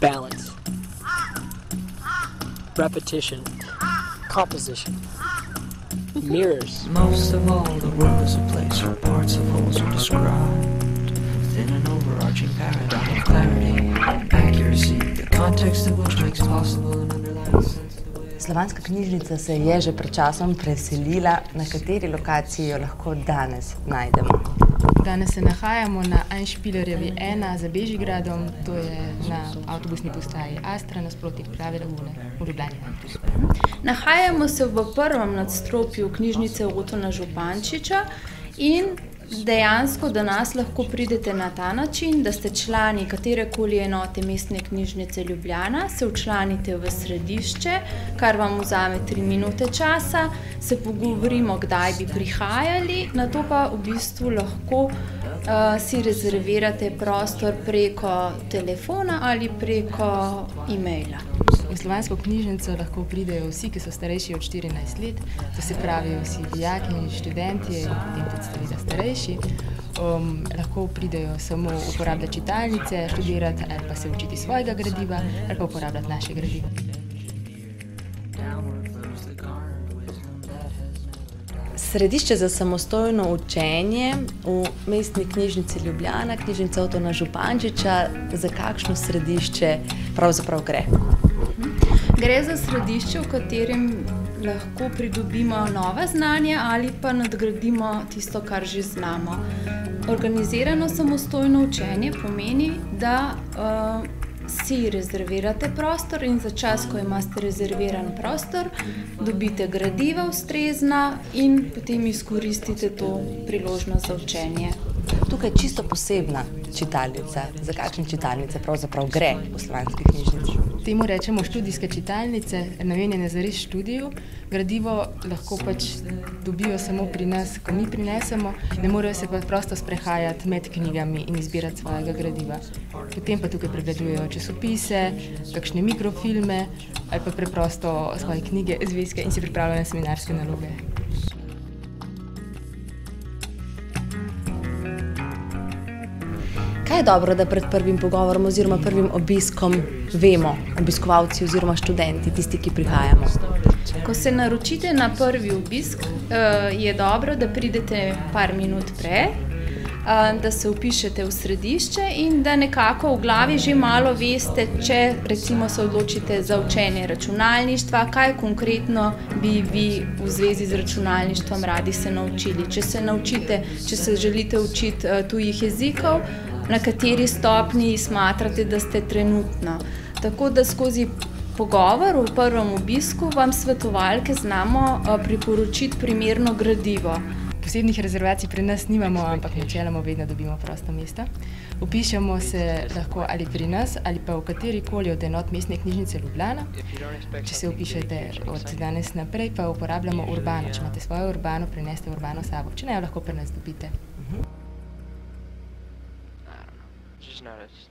balance, repetition, composition, mirrors. Most of all, the world is a place where parts of wholes are described within an overarching paradigm of clarity and accuracy, the context of which makes possible an underlying sense of the way. Slovanska knjižnica se je že pred časom preselila. Na kateri lokaciji jo lahko danes najdemo? Danes se nahajamo na Einspielerjevi 1 za Bežigradom, to je na avtobusni postaji Astra nasproti Plave lagune v Ljubljani. Nahajamo se v prvem nadstropju knjižnice Otona Župančiča in dejansko do nas lahko pridete na ta način, da ste člani katerekoli enote Mestne knjižnice Ljubljana, se včlanite v središče, kar vam vzame 3 minute časa, se pogovorimo, kdaj bi prihajali, nato pa v bistvu lahko si rezervirate prostor preko telefona ali preko e-maila. V Slovansko knjižnico lahko pridejo vsi, ki so starejši od 14 let, to se pravi vsi dijaki in študenti in potem tudi seveda starejši. Lahko pridejo samo uporabljati čitalnice, študirati ali pa se učiti svojega gradiva ali pa uporabljati naše gradivo. Središče za samostojno učenje v Mestni knjižnici Ljubljana, knjižnica Otona Župančiča, za kakšno središče pravzaprav gre? Gre za središče, v katerem lahko pridobimo nova znanja ali pa nadgradimo tisto, kar že znamo. Organizirano samostojno učenje pomeni, da si rezervirate prostor in za čas, ko imate rezerviran prostor, dobite gradiva ustrezna in potem izkoristite to priložnost za učenje. Tukaj je čisto posebna čitalnica. Za kakšne čitalnice pravzaprav gre v Slovanski knjižnici? Temu rečemo študijske čitalnice, namenjene za res študiju. Gradivo lahko pač dobijo samo pri nas, ko mi prinesemo, ne morejo se pa prosto sprehajati med knjigami in izbirati svojega gradiva. Potem pa tukaj pregledujejo časopise, kakšne mikrofilme ali pa preprosto svoje knjige, zvezke in si pripravljajo na seminarske naloge. Kaj je dobro, da pred prvim pogovorom oziroma prvim obiskom vemo, obiskovalci oziroma študenti, tisti, ki prihajamo? Ko se naročite na prvi obisk, je dobro, da pridete par minut prej, da se vpišete v središče in da nekako v glavi že malo veste, če recimo se odločite za učenje računalništva, kaj konkretno bi vi v zvezi z računalništvom radi se naučili. Če se želite učiti tujih jezikov, na kateri stopnji smatrate, da ste trenutno. Tako da skozi pogovor v prvem obisku vam svetovalke znamo priporočiti primerno gradivo. Posebnih rezervacij pri nas nimamo, ampak načeloma vedno dobimo prosto mesto. Vpišemo se lahko ali pri nas ali pa v katerikoli od enot Mestne knjižnice Ljubljana. Če se vpišete od danes naprej, pa uporabljamo Urbano. Če imate svojo Urbano, prineste Urbano s sabo. Če ne, jo lahko pri nas dobite. Just noticed.